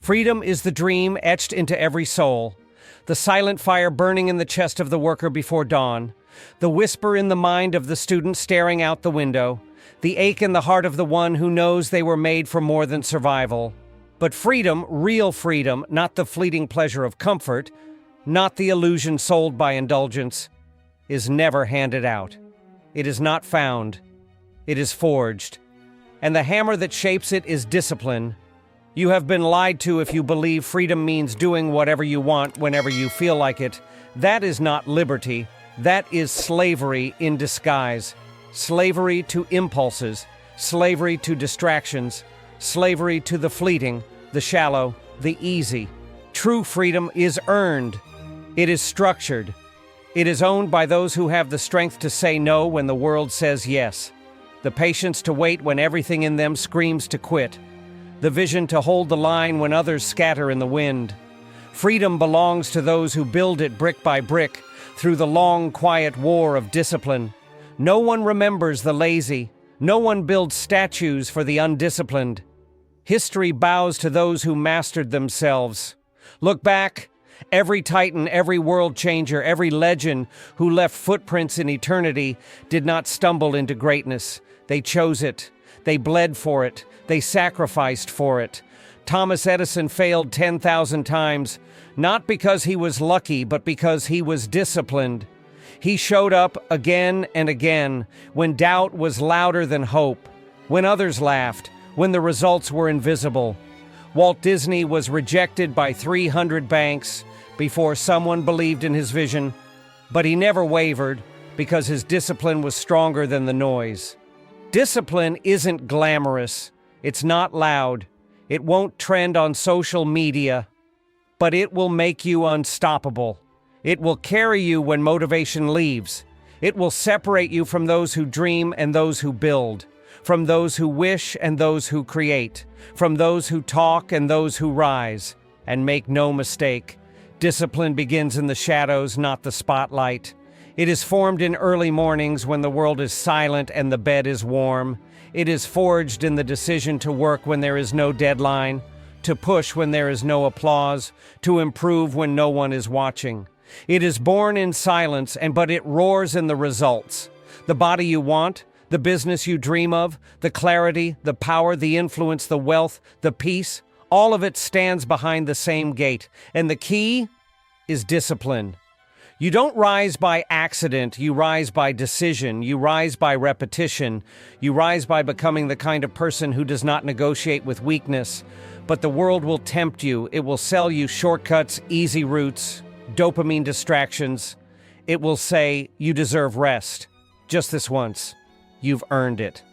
Freedom is the dream etched into every soul, the silent fire burning in the chest of the worker before dawn, the whisper in the mind of the student staring out the window, the ache in the heart of the one who knows they were made for more than survival. But freedom, real freedom, not the fleeting pleasure of comfort, not the illusion sold by indulgence, is never handed out. It is not found. It is forged. And the hammer that shapes it is discipline. You have been lied to if you believe freedom means doing whatever you want whenever you feel like it. That is not liberty. That is slavery in disguise. Slavery to impulses, slavery to distractions, slavery to the fleeting, the shallow, the easy. True freedom is earned. It is structured. It is owned by those who have the strength to say no when the world says yes, the patience to wait when everything in them screams to quit, the vision to hold the line when others scatter in the wind. Freedom belongs to those who build it brick by brick through the long, quiet war of discipline. No one remembers the lazy. No one builds statues for the undisciplined. History bows to those who mastered themselves. Look back. Every titan, every world changer, every legend who left footprints in eternity did not stumble into greatness. They chose it. They bled for it. They sacrificed for it. Thomas Edison failed 10,000 times, not because he was lucky, but because he was disciplined. He showed up again and again when doubt was louder than hope, when others laughed, when the results were invisible. Walt Disney was rejected by 300 banks before someone believed in his vision, but he never wavered because his discipline was stronger than the noise. Discipline isn't glamorous. It's not loud. It won't trend on social media, but it will make you unstoppable. It will carry you when motivation leaves. It will separate you from those who dream and those who build, from those who wish and those who create, from those who talk and those who rise. And make no mistake, discipline begins in the shadows, not the spotlight. It is formed in early mornings when the world is silent and the bed is warm. It is forged in the decision to work when there is no deadline, to push when there is no applause, to improve when no one is watching. It is born in silence, but it roars in the results. The body you want, the business you dream of, the clarity, the power, the influence, the wealth, the peace, all of it stands behind the same gate. And the key is discipline. You don't rise by accident, you rise by decision, you rise by repetition, you rise by becoming the kind of person who does not negotiate with weakness. But the world will tempt you, it will sell you shortcuts, easy routes, dopamine distractions. It will say, you deserve rest. Just this once. You've earned it.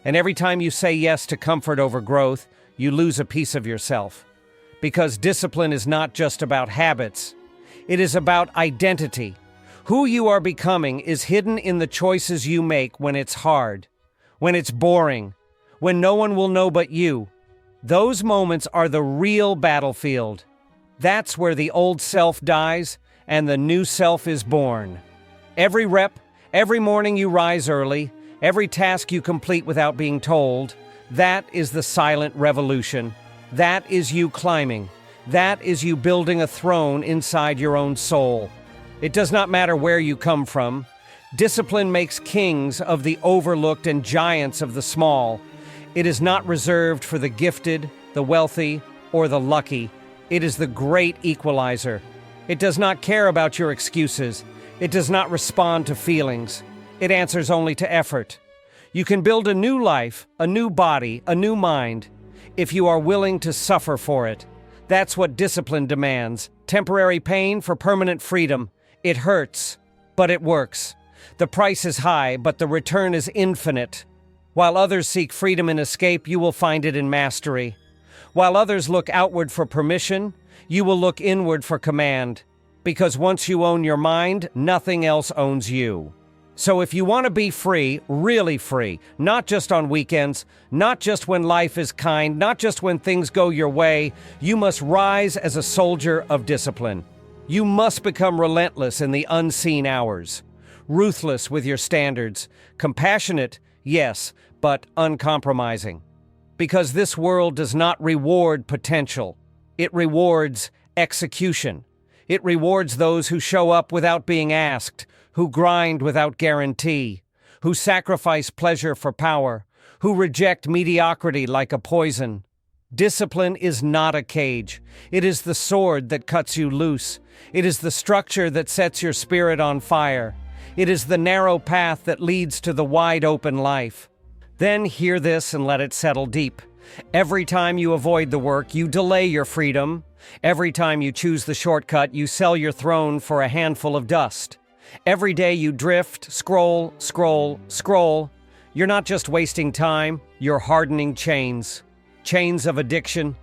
And every time you say yes to comfort over growth, you lose a piece of yourself. Because discipline is not just about habits. It is about identity. Who you are becoming is hidden in the choices you make when it's hard, when it's boring, when no one will know but you. Those moments are the real battlefield. That's where the old self dies and the new self is born. Every rep, every morning you rise early, every task you complete without being told, that is the silent revolution. That is you climbing. That is you building a throne inside your own soul. It does not matter where you come from. Discipline makes kings of the overlooked and giants of the small. It is not reserved for the gifted, the wealthy, or the lucky. It is the great equalizer. It does not care about your excuses. It does not respond to feelings. It answers only to effort. You can build a new life, a new body, a new mind, if you are willing to suffer for it. That's what discipline demands. Temporary pain for permanent freedom. It hurts, but it works. The price is high, but the return is infinite. While others seek freedom in escape, you will find it in mastery. While others look outward for permission, you will look inward for command. Because once you own your mind, nothing else owns you. So if you want to be free, really free, not just on weekends, not just when life is kind, not just when things go your way, you must rise as a soldier of discipline. You must become relentless in the unseen hours, ruthless with your standards, compassionate, yes, but uncompromising. Because this world does not reward potential. It rewards execution. It rewards those who show up without being asked, who grind without guarantee, who sacrifice pleasure for power, who reject mediocrity like a poison. Discipline is not a cage. It is the sword that cuts you loose. It is the structure that sets your spirit on fire. It is the narrow path that leads to the wide-open life. Then hear this and let it settle deep. Every time you avoid the work, you delay your freedom. Every time you choose the shortcut, you sell your throne for a handful of dust. Every day you drift, scroll, you're not just wasting time, you're hardening chains. Chains of addiction,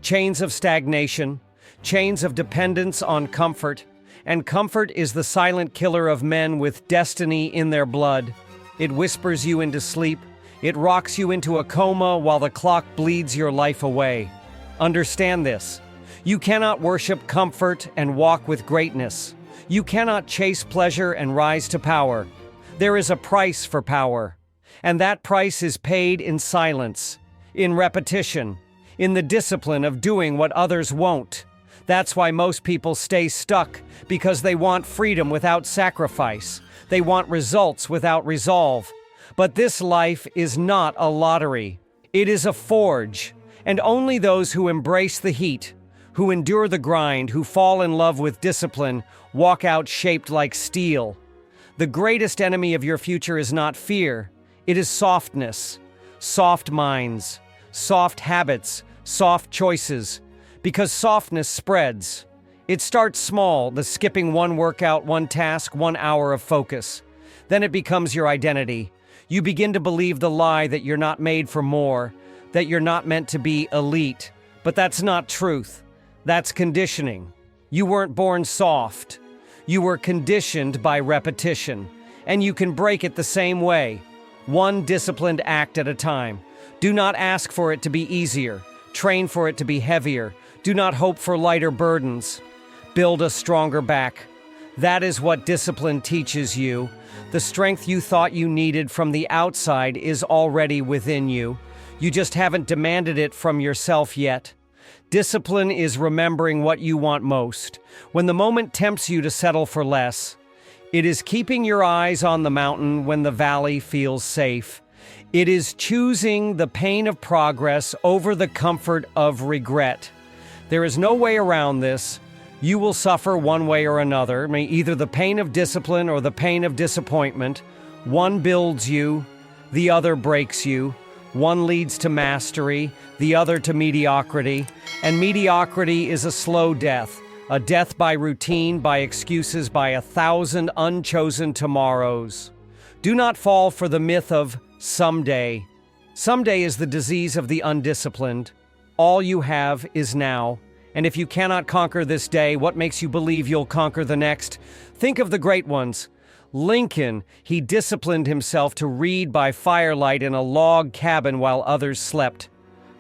chains of stagnation, chains of dependence on comfort. And comfort is the silent killer of men with destiny in their blood. It whispers you into sleep. It rocks you into a coma while the clock bleeds your life away. Understand this. You cannot worship comfort and walk with greatness. You cannot chase pleasure and rise to power. There is a price for power, and that price is paid in silence, in repetition, in the discipline of doing what others won't. That's why most people stay stuck, because they want freedom without sacrifice. They want results without resolve. But this life is not a lottery. It is a forge, and only those who embrace the heat, who endure the grind, who fall in love with discipline, walk out shaped like steel. The greatest enemy of your future is not fear. It is softness, soft minds, soft habits, soft choices, because softness spreads. It starts small, the skipping one workout, one task, 1 hour of focus. Then it becomes your identity. You begin to believe the lie that you're not made for more, that you're not meant to be elite. But that's not truth. That's conditioning. You weren't born soft. You were conditioned by repetition. And you can break it the same way, one disciplined act at a time. Do not ask for it to be easier. Train for it to be heavier. Do not hope for lighter burdens. Build a stronger back. That is what discipline teaches you. The strength you thought you needed from the outside is already within you. You just haven't demanded it from yourself yet. Discipline is remembering what you want most. When the moment tempts you to settle for less, it is keeping your eyes on the mountain when the valley feels safe. It is choosing the pain of progress over the comfort of regret. There is no way around this. You will suffer one way or another, either the pain of discipline or the pain of disappointment. One builds you, the other breaks you. One leads to mastery, the other to mediocrity. And mediocrity is a slow death, a death by routine, by excuses, by 1,000 unchosen tomorrows. Do not fall for the myth of someday. Someday is the disease of the undisciplined. All you have is now. And if you cannot conquer this day, what makes you believe you'll conquer the next? Think of the great ones. Lincoln, he disciplined himself to read by firelight in a log cabin while others slept.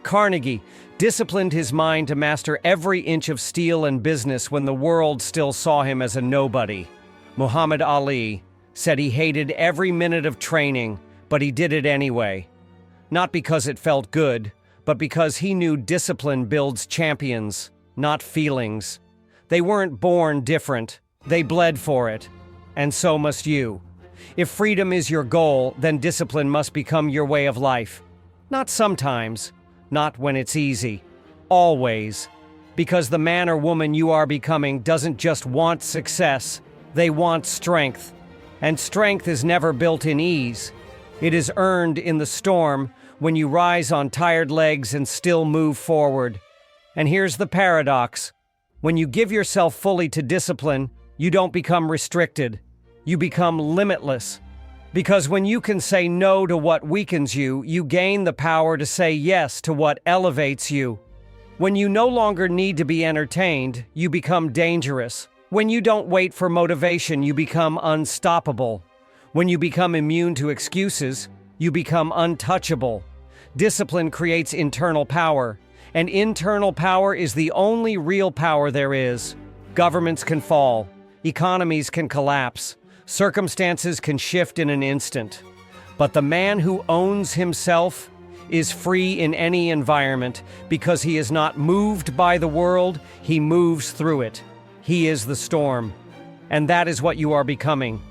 Carnegie disciplined his mind to master every inch of steel and business when the world still saw him as a nobody. Muhammad Ali said he hated every minute of training, but he did it anyway. Not because it felt good, but because he knew discipline builds champions, not feelings. They weren't born different. They bled for it. And so must you. If freedom is your goal, then discipline must become your way of life. Not sometimes, not when it's easy. Always. Because the man or woman you are becoming doesn't just want success, they want strength. And strength is never built in ease. It is earned in the storm when you rise on tired legs and still move forward. And here's the paradox. When you give yourself fully to discipline, you don't become restricted. You become limitless. Because when you can say no to what weakens you, you gain the power to say yes to what elevates you. When you no longer need to be entertained, you become dangerous. When you don't wait for motivation, you become unstoppable. When you become immune to excuses, you become untouchable. Discipline creates internal power, and internal power is the only real power there is. Governments can fall. Economies can collapse. Circumstances can shift in an instant. But the man who owns himself, is free in any environment because he is not moved by the world, he moves through it. He is the storm. And that is what you are becoming.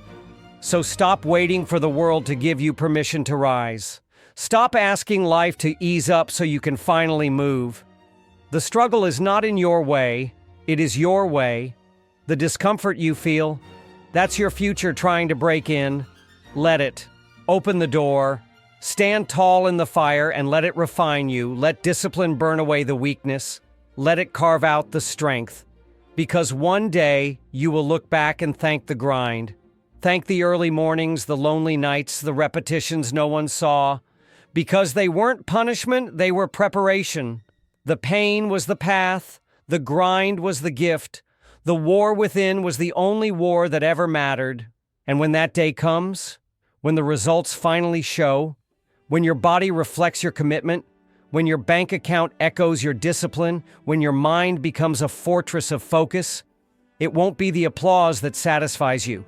So stop waiting for the world to give you permission to rise. Stop asking life to ease up so you can finally move. The struggle is not in your way, it is your way. The discomfort you feel, that's your future trying to break in. Let it. Open the door. Stand tall in the fire and let it refine you. Let discipline burn away the weakness. Let it carve out the strength. Because one day you will look back and thank the grind. Thank the early mornings, the lonely nights, the repetitions no one saw. Because they weren't punishment, they were preparation. The pain was the path. The grind was the gift. The war within was the only war that ever mattered. And when that day comes, when the results finally show, when your body reflects your commitment, when your bank account echoes your discipline, when your mind becomes a fortress of focus, it won't be the applause that satisfies you.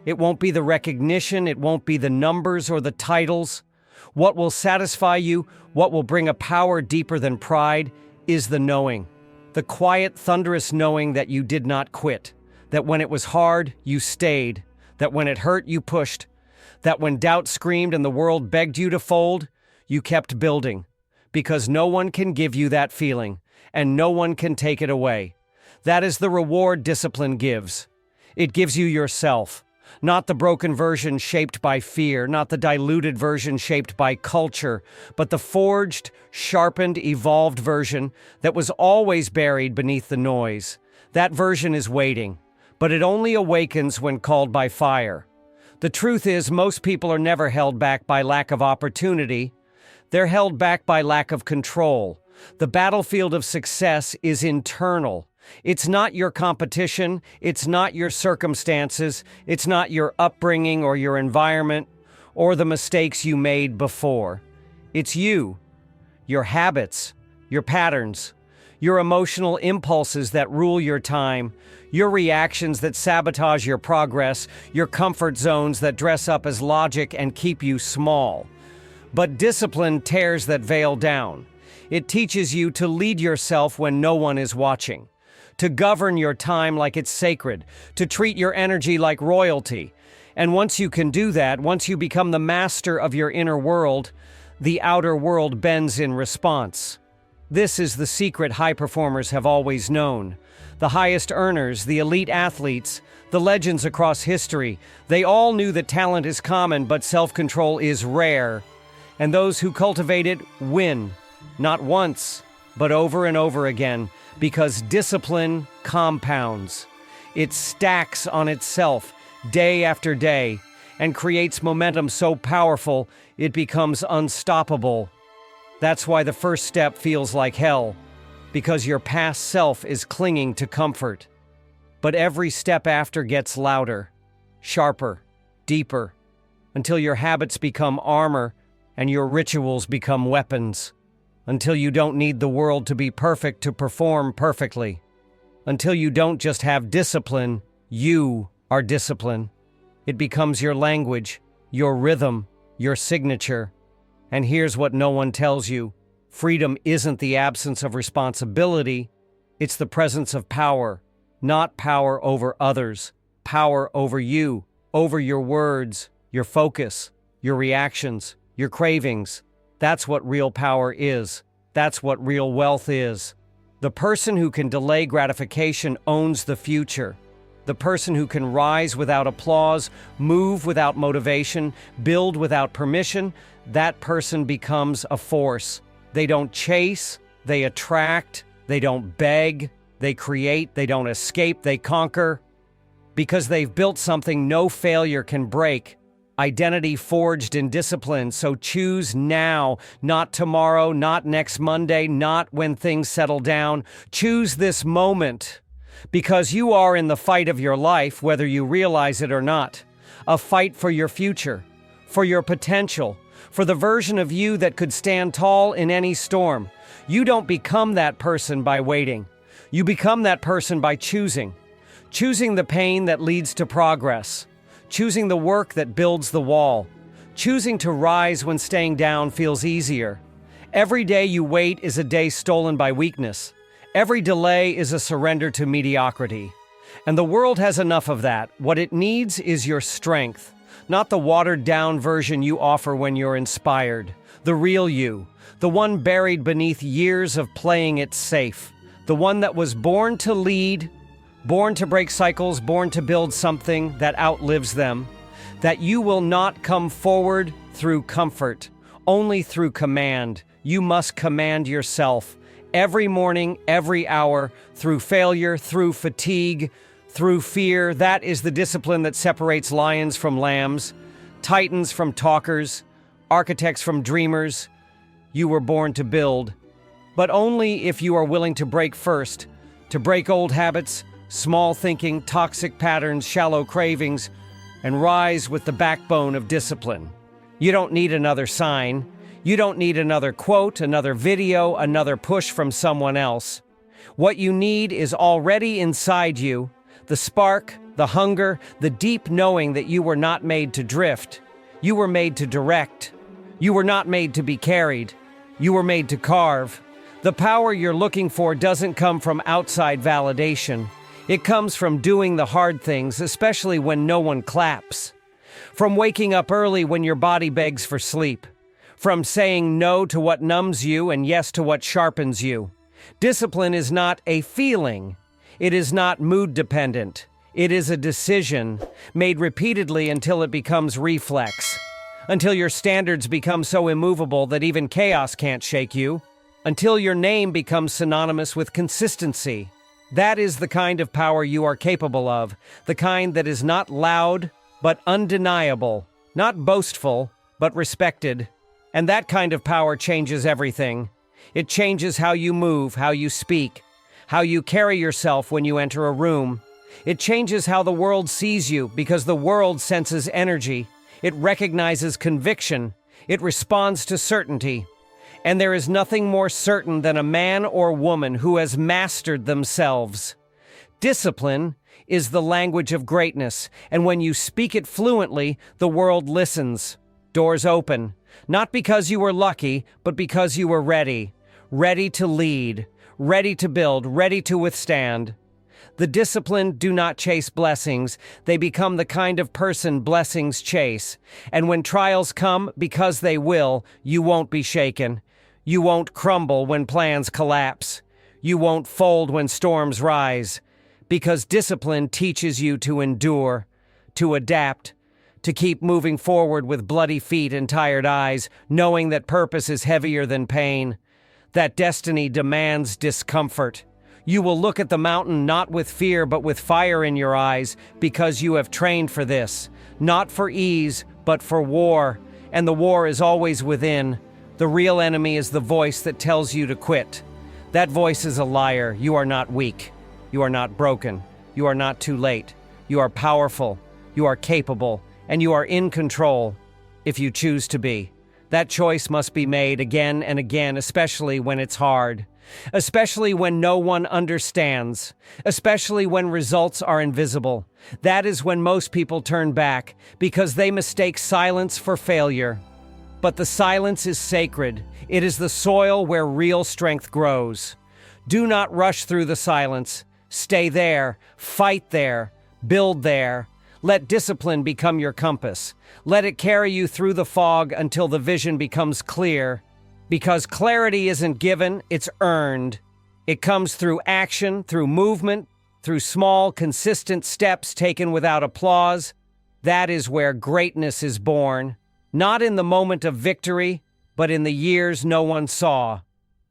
It won't be the recognition, it won't be the numbers or the titles. What will satisfy you, what will bring a power deeper than pride, is the knowing. The quiet, thunderous knowing that you did not quit. That when it was hard, you stayed. That when it hurt, you pushed. That when doubt screamed and the world begged you to fold, you kept building. Because no one can give you that feeling, and no one can take it away. That is the reward discipline gives. It gives you yourself. Not the broken version shaped by fear, not the diluted version shaped by culture, but the forged, sharpened, evolved version that was always buried beneath the noise. That version is waiting, but it only awakens when called by fire. The truth is, most people are never held back by lack of opportunity. They're held back by lack of control. The battlefield of success is internal. It's not your competition, it's not your circumstances, it's not your upbringing or your environment or the mistakes you made before. It's you, your habits, your patterns, your emotional impulses that rule your time, your reactions that sabotage your progress, your comfort zones that dress up as logic and keep you small. But discipline tears that veil down. It teaches you to lead yourself when no one is watching. To govern your time like it's sacred, to treat your energy like royalty. And once you can do that, once you become the master of your inner world, the outer world bends in response. This is the secret high performers have always known. The highest earners, the elite athletes, the legends across history, they all knew that talent is common, but self-control is rare. And those who cultivate it win, not once, but over and over again. Because discipline compounds. It stacks on itself day after day and creates momentum so powerful it becomes unstoppable. That's why the first step feels like hell, because your past self is clinging to comfort. But every step after gets louder, sharper, deeper, until your habits become armor and your rituals become weapons. Until you don't need the world to be perfect to perform perfectly. Until you don't just have discipline, you are discipline. It becomes your language, your rhythm, your signature. And here's what no one tells you. Freedom isn't the absence of responsibility, it's the presence of power. Not power over others, power over you, over your words, your focus, your reactions, your cravings. That's what real power is. That's what real wealth is. The person who can delay gratification owns the future. The person who can rise without applause, move without motivation, build without permission, that person becomes a force. They don't chase, they attract, they don't beg, they create, they don't escape, they conquer. Because they've built something no failure can break. Identity forged in discipline, so choose now, not tomorrow, not next Monday, not when things settle down. Choose this moment, because you are in the fight of your life, whether you realize it or not. A fight for your future, for your potential, for the version of you that could stand tall in any storm. You don't become that person by waiting. You become that person by choosing. Choosing the pain that leads to progress. Choosing the work that builds the wall. Choosing to rise when staying down feels easier. Every day you wait is a day stolen by weakness. Every delay is a surrender to mediocrity. And the world has enough of that. What it needs is your strength, not the watered-down version you offer when you're inspired. The real you, the one buried beneath years of playing it safe. The one that was born to lead, born to break cycles, born to build something that outlives them. That you will not come forward through comfort, only through command. You must command yourself every morning, every hour, through failure, through fatigue, through fear. That is the discipline that separates lions from lambs, titans from talkers, architects from dreamers. You were born to build, but only if you are willing to break first, to break old habits, small thinking, toxic patterns, shallow cravings, and rise with the backbone of discipline. You don't need another sign. You don't need another quote, another video, another push from someone else. What you need is already inside you, the spark, the hunger, the deep knowing that you were not made to drift. You were made to direct. You were not made to be carried. You were made to carve. The power you're looking for doesn't come from outside validation. It comes from doing the hard things, especially when no one claps. From waking up early when your body begs for sleep. From saying no to what numbs you and yes to what sharpens you. Discipline is not a feeling. It is not mood-dependent. It is a decision made repeatedly until it becomes reflex. Until your standards become so immovable that even chaos can't shake you. Until your name becomes synonymous with consistency. That is the kind of power you are capable of. The kind that is not loud, but undeniable. Not boastful, but respected. And that kind of power changes everything. It changes how you move, how you speak, how you carry yourself when you enter a room. It changes how the world sees you because the world senses energy. It recognizes conviction. It responds to certainty. And there is nothing more certain than a man or woman who has mastered themselves. Discipline is the language of greatness, and when you speak it fluently, the world listens. Doors open, not because you were lucky, but because you were ready. Ready to lead, ready to build, ready to withstand. The disciplined do not chase blessings. They become the kind of person blessings chase. And when trials come, because they will, you won't be shaken. You won't crumble when plans collapse. You won't fold when storms rise. Because discipline teaches you to endure, to adapt, to keep moving forward with bloody feet and tired eyes, knowing that purpose is heavier than pain, that destiny demands discomfort. You will look at the mountain not with fear but with fire in your eyes because you have trained for this, not for ease but for war, and the war is always within. The real enemy is the voice that tells you to quit. That voice is a liar. You are not weak. You are not broken. You are not too late. You are powerful. You are capable. And you are in control if you choose to be. That choice must be made again and again, especially when it's hard. Especially when no one understands. Especially when results are invisible. That is when most people turn back because they mistake silence for failure. But the silence is sacred. It is the soil where real strength grows. Do not rush through the silence. Stay there, fight there, build there. Let discipline become your compass. Let it carry you through the fog until the vision becomes clear. Because clarity isn't given, it's earned. It comes through action, through movement, through small, consistent steps taken without applause. That is where greatness is born. Not in the moment of victory, but in the years no one saw.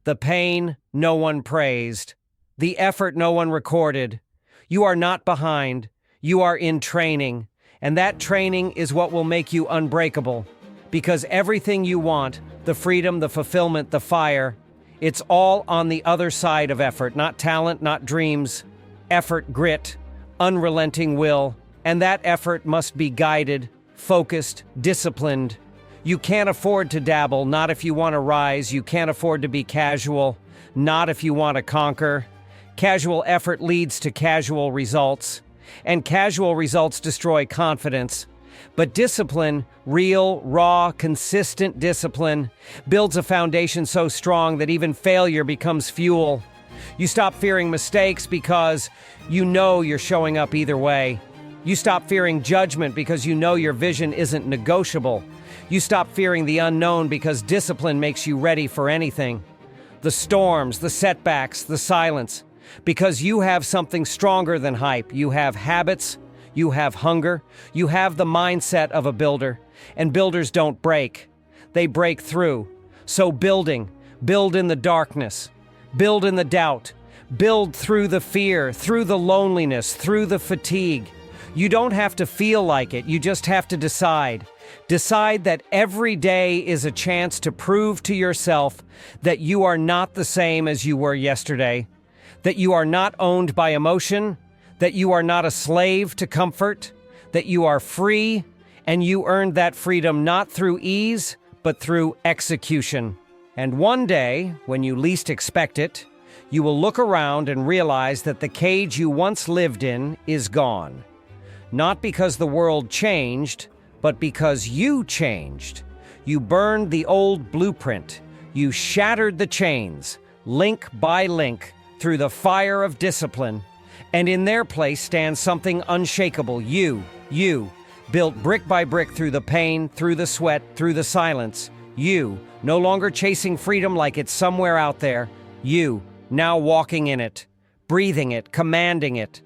The pain no one praised. The effort no one recorded. You are not behind. You are in training. And that training is what will make you unbreakable. Because everything you want, the freedom, the fulfillment, the fire, it's all on the other side of effort. Not talent, not dreams. Effort, grit, unrelenting will. And that effort must be guided, focused, disciplined. You can't afford to dabble, not if you want to rise. You can't afford to be casual, not if you want to conquer. Casual effort leads to casual results, and casual results destroy confidence. But discipline, real, raw, consistent discipline, builds a foundation so strong that even failure becomes fuel. You stop fearing mistakes because you know you're showing up either way. You stop fearing judgment because you know your vision isn't negotiable. You stop fearing the unknown because discipline makes you ready for anything. The storms, the setbacks, the silence. Because you have something stronger than hype. You have habits, you have hunger, you have the mindset of a builder. And builders don't break, they break through. So build in the darkness, build in the doubt, build through the fear, through the loneliness, through the fatigue. You don't have to feel like it, you just have to decide. Decide that every day is a chance to prove to yourself that you are not the same as you were yesterday, that you are not owned by emotion, that you are not a slave to comfort, that you are free, and you earned that freedom not through ease, but through execution. And one day, when you least expect it, you will look around and realize that the cage you once lived in is gone. Not because the world changed, but because you changed. You burned the old blueprint. You shattered the chains, link by link, through the fire of discipline. And in their place stands something unshakable. You, built brick by brick through the pain, through the sweat, through the silence. You, no longer chasing freedom like it's somewhere out there. You, now walking in it, breathing it, commanding it.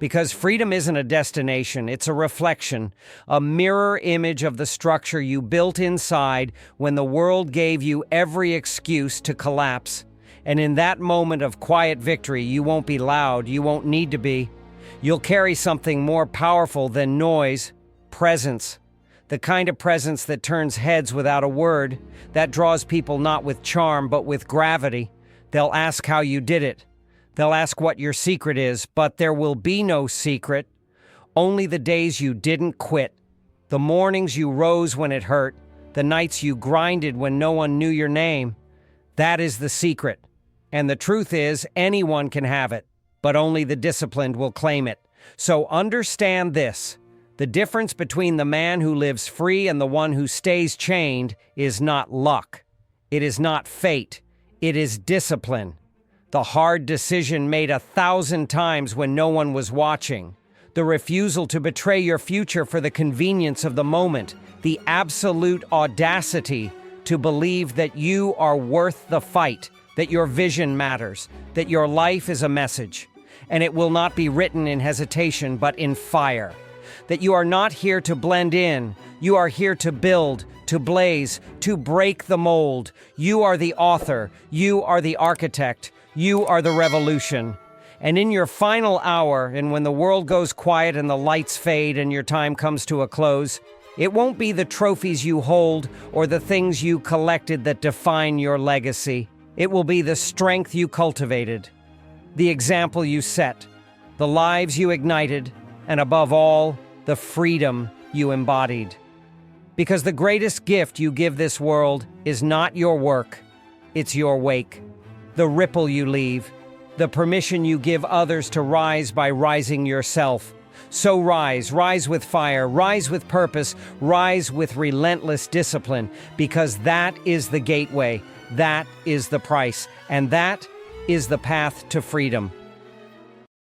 Because freedom isn't a destination, it's a reflection, a mirror image of the structure you built inside when the world gave you every excuse to collapse. And in that moment of quiet victory, you won't be loud, you won't need to be. You'll carry something more powerful than noise, presence. The kind of presence that turns heads without a word, that draws people not with charm but with gravity. They'll ask how you did it. They'll ask what your secret is, but there will be no secret. Only the days you didn't quit, the mornings you rose when it hurt, the nights you grinded when no one knew your name. That is the secret. And the truth is, anyone can have it, but only the disciplined will claim it. So understand this. The difference between the man who lives free and the one who stays chained is not luck. It is not fate. It is discipline. The hard decision made 1,000 times when no one was watching. The refusal to betray your future for the convenience of the moment. The absolute audacity to believe that you are worth the fight, that your vision matters, that your life is a message, and it will not be written in hesitation but in fire. That you are not here to blend in, you are here to build, to blaze, to break the mold. You are the author, you are the architect, you are the revolution. And in your final hour, and when the world goes quiet and the lights fade and your time comes to a close, it won't be the trophies you hold or the things you collected that define your legacy. It will be the strength you cultivated, the example you set, the lives you ignited, and above all, the freedom you embodied. Because the greatest gift you give this world is not your work, it's your wake. The ripple you leave, the permission you give others to rise by rising yourself. So rise with fire, rise with purpose, rise with relentless discipline, because that is the gateway, that is the price, and that is the path to freedom.